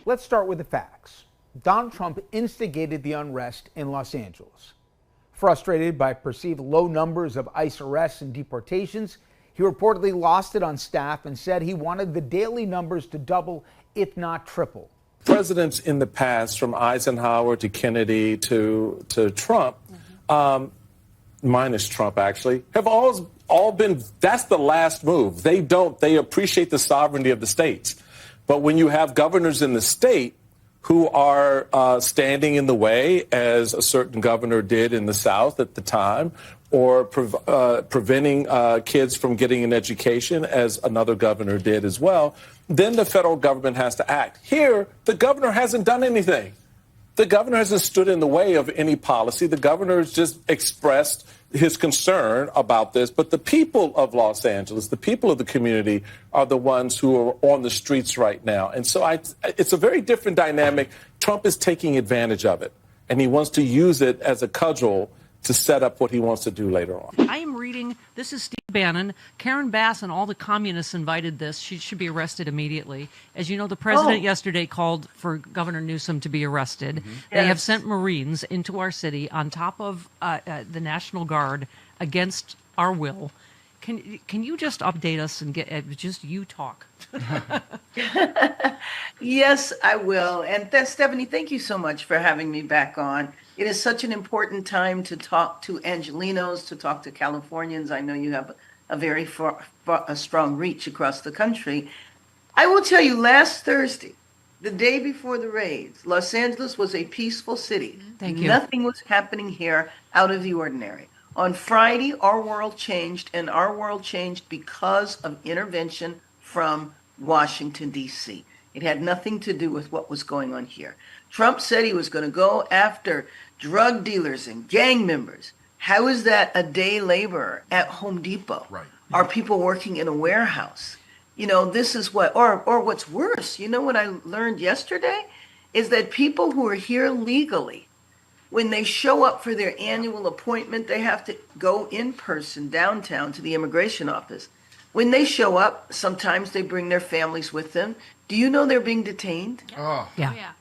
Let's start with the facts. Donald Trump instigated the unrest in Los Angeles. Frustrated by perceived low numbers of ICE arrests and deportations, he reportedly lost it on staff and said he wanted the daily numbers to double, if not triple. Presidents in the past, from Eisenhower to Kennedy to Trump, minus Trump actually, have all been, that's the last move. They appreciate the sovereignty of the states. But when you have governors in the state who are standing in the way, as a certain governor did in the South at the time, or preventing kids from getting an education, as another governor did as well, then the federal government has to act. Here, the governor hasn't done anything. The governor hasn't stood in the way of any policy. The governor has just expressed his concern about this. But the people of Los Angeles, the people of the community, are the ones who are on the streets right now. And so it's a very different dynamic. Trump is taking advantage of it, and he wants to use it as a cudgel to set up what he wants to do later on. I am reading, this is Steve Bannon. Karen Bass and all the communists invited this. She should be arrested immediately. As you know, the president yesterday called for Governor Newsom to be arrested. Mm-hmm. They have sent Marines into our city on top of the National Guard against our will. Can you just update us and get just you talk? Yes, I will. And Stephanie, thank you so much for having me back on. It is such an important time to talk to Angelenos, to talk to Californians. I know you have a very a strong reach across the country. I will tell you, last Thursday, the day before the raids, Los Angeles was a peaceful city. Thank you. Nothing was happening here out of the ordinary. On Friday, our world changed, and our world changed because of intervention from Washington, D.C. It had nothing to do with what was going on here. Trump said he was going to go after drug dealers and gang members. How is that a day laborer at Home Depot? Right. Are people working in a warehouse? You know, this is what, or what's worse, you know what I learned yesterday? Is that people who are here legally, when they show up for their annual appointment, they have to go in person downtown to the immigration office. When they show up, sometimes they bring their families with them. Do you know they're being detained? Oh. Yeah.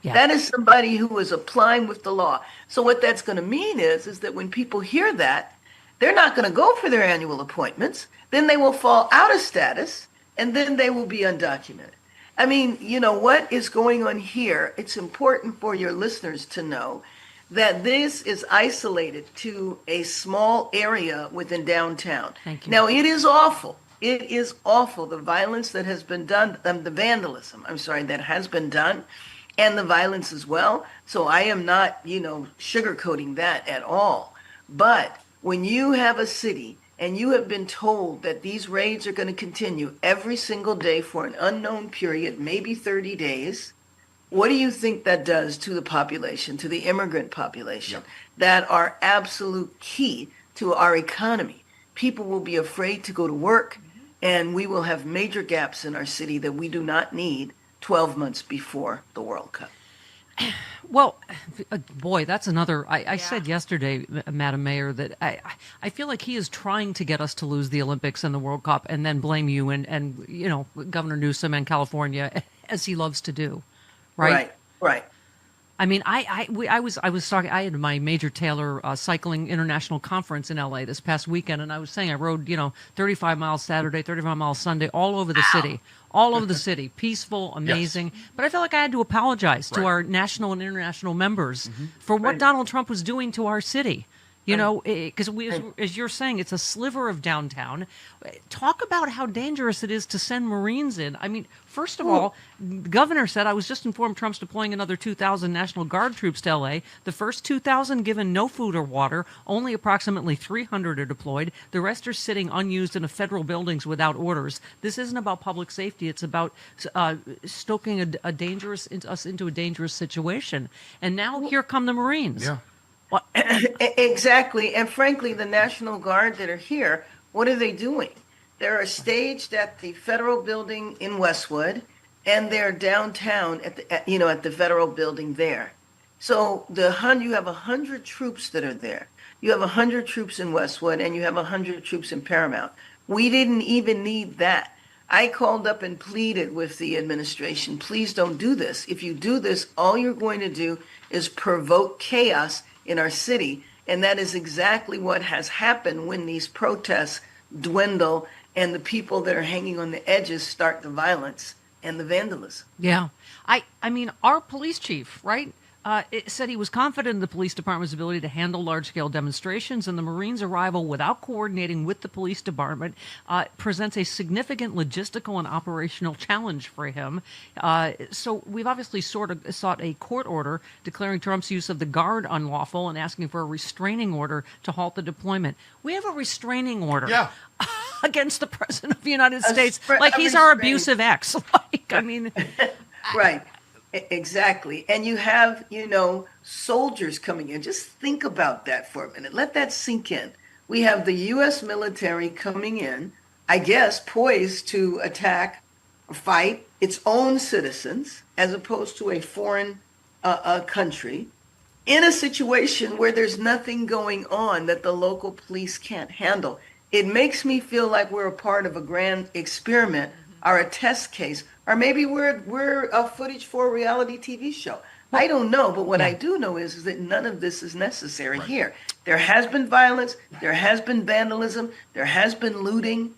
Yeah. That is somebody who is applying with the law. So what that's going to mean is that when people hear that, they're not going to go for their annual appointments. Then they will fall out of status, and then they will be undocumented. I mean, you know, what is going on here? It's important for your listeners to know that this is isolated to a small area within downtown. Thank you. Now, it is awful. It is awful, the violence that has been done, the vandalism, that has been done, and the violence as well. So I am not, sugarcoating that at all. But when you have a city and you have been told that these raids are going to continue every single day for an unknown period, maybe 30 days, what do you think that does to the population, to the immigrant population, that are absolute key to our economy? People will be afraid to go to work, and we will have major gaps in our city that we do not need 12 months before the World Cup. Well, boy, that's another. I said yesterday, Madam Mayor, that I feel like he is trying to get us to lose the Olympics and the World Cup and then blame you and Governor Newsom and California, as he loves to do. Right. I mean, I was talking. I had my Major Taylor Cycling International Conference in LA this past weekend, and I was saying I rode 35 miles Saturday, 35 miles Sunday, all over the city, peaceful, amazing. Yes. But I felt like I had to apologize to our national and international members for what Donald Trump was doing to our city. Because as you're saying, it's a sliver of downtown. Talk about how dangerous it is to send Marines in. I mean, first of all, the governor said, I was just informed Trump's deploying another 2,000 National Guard troops to L.A. The first 2,000 given no food or water. Only approximately 300 are deployed. The rest are sitting unused in federal buildings without orders. This isn't about public safety. It's about stoking us into a dangerous situation. And now here come the Marines. Yeah. Exactly. And frankly, the National Guard that are here, what are they doing? They're staged at the federal building in Westwood, and they're downtown at the federal building there. So you have 100 troops that are there. You have 100 troops in Westwood, and you have 100 troops in Paramount. We didn't even need that. I called up and pleaded with the administration, please don't do this. If you do this, all you're going to do is provoke chaos in our city. And that is exactly what has happened when these protests dwindle and the people that are hanging on the edges start the violence and the vandalism. Yeah. I mean, our police chief, right? It said he was confident in the police department's ability to handle large-scale demonstrations, and the Marines' arrival without coordinating with the police department presents a significant logistical and operational challenge for him. So we've obviously sort of sought a court order declaring Trump's use of the Guard unlawful and asking for a restraining order to halt the deployment. We have a restraining order against the President of the United States, like he's our abusive ex. Like, I mean... Right. Exactly. And you have, soldiers coming in. Just think about that for a minute. Let that sink in. We have the U.S. military coming in, I guess, poised to attack or fight its own citizens as opposed to a foreign country in a situation where there's nothing going on that the local police can't handle. It makes me feel like we're a part of a grand experiment or a test case. Or maybe we're a footage for a reality TV show. I don't know, but what I do know is that none of this is necessary here. There has been violence, there has been vandalism, there has been looting.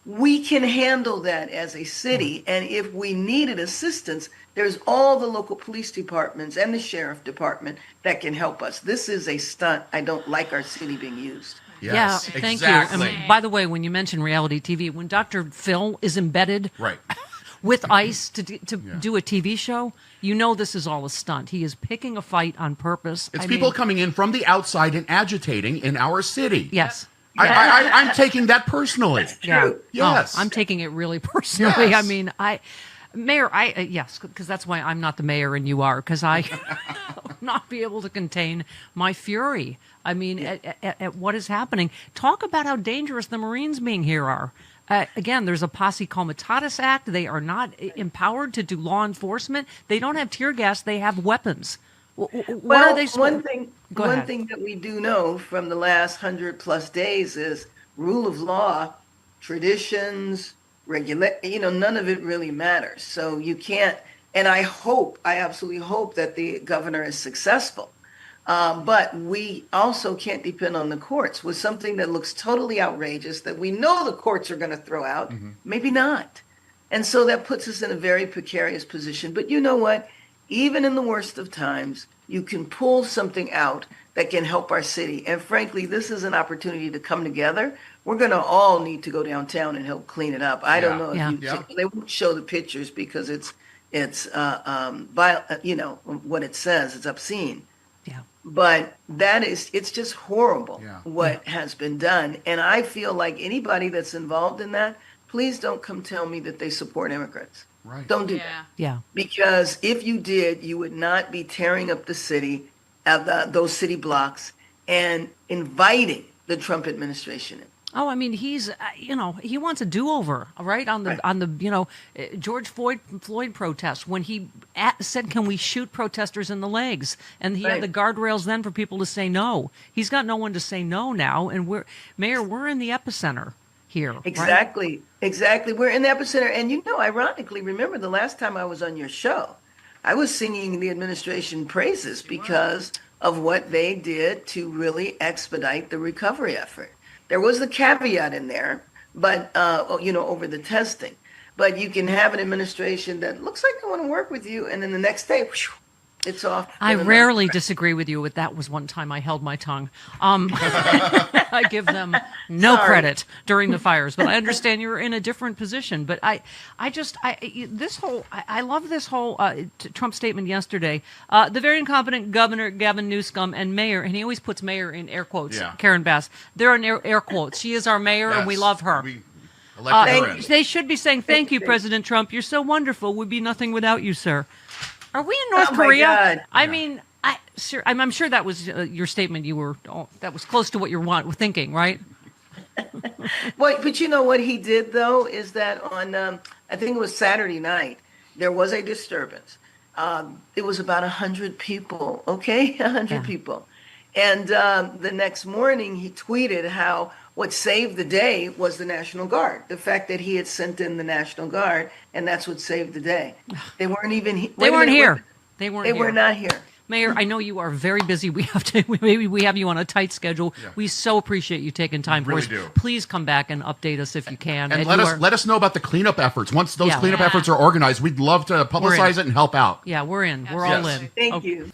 We can handle that as a city, and if we needed assistance, there's all the local police departments and the sheriff department that can help us. This is a stunt. I don't like our city being used. Yes, yeah, thank exactly. you. And by the way, when you mention reality TV, when Dr. Phil is embedded with ICE to do a TV show, you know this is all a stunt. He is picking a fight on purpose. It's people coming in from the outside and agitating in our city. Yes. I'm taking that personally. That's true. Yes. I'm taking it really personally. Yes. I mean, Mayor, yes, because that's why I'm not the mayor and you are, because I will not be able to contain my fury. I mean, at what is happening. Talk about how dangerous the Marines being here are. Again, there's a posse comitatus act. They are not empowered to do law enforcement. They don't have tear gas. They have weapons. What are they? One thing that we do know from the last 100+ days is rule of law, traditions, none of it really matters. So you can't, and I absolutely hope that the governor is successful. But we also can't depend on the courts with something that looks totally outrageous that we know the courts are going to throw out, maybe not. And so that puts us in a very precarious position. But you know what? Even in the worst of times, you can pull something out that can help our city. And frankly, this is an opportunity to come together. We're going to all need to go downtown and help clean it up. I don't know if they won't show the pictures because it's what it says. It's obscene. Yeah. But it's just horrible what has been done. And I feel like anybody that's involved in that, please don't come tell me that they support immigrants. Right. Don't do that. Yeah. Because if you did, you would not be tearing up the city, those city blocks, and inviting the Trump administration in. Oh, I mean, he's, he wants a do-over, right? On the George Floyd protest, when he said, can we shoot protesters in the legs? And he had the guardrails then for people to say no. He's got no one to say no now. And we're in the epicenter here. Exactly. Right? Exactly. We're in the epicenter. And, ironically, remember the last time I was on your show, I was singing the administration praises because of what they did to really expedite the recovery effort. There was the caveat in there, but, over the testing. But you can have an administration that looks like they want to work with you, and then the next day, it's off. I rarely disagree with you, but that was one time I held my tongue. I give them no credit during the fires, but I understand you're in a different position. But I love this whole Trump statement yesterday. The very incompetent Governor Gavin Newsom and Mayor, and he always puts Mayor in air quotes, Karen Bass. They're in air quotes. She is our mayor, and we love her. They should be saying, thank you, President Trump. You're so wonderful. We'd be nothing without you, sir. Are we in North Korea? God. I mean, I'm sure that was your statement. That was close to what you were thinking, right? But you know what he did, though, is that on, I think it was Saturday night, there was a disturbance. It was about 100 people, okay? 100 people. And the next morning, he tweeted how what saved the day was the National Guard. The fact that he had sent in the National Guard, and that's what saved the day. They weren't even. They weren't here. They weren't. They here. were not here. Mayor, I know you are very busy. Maybe we have you on a tight schedule. Yeah. We so appreciate you taking time for us. Please come back and update us if you can. And let us know about the cleanup efforts. Once those cleanup efforts are organized, we'd love to publicize it and help out. Yeah, we're in. We're all in. Thank you.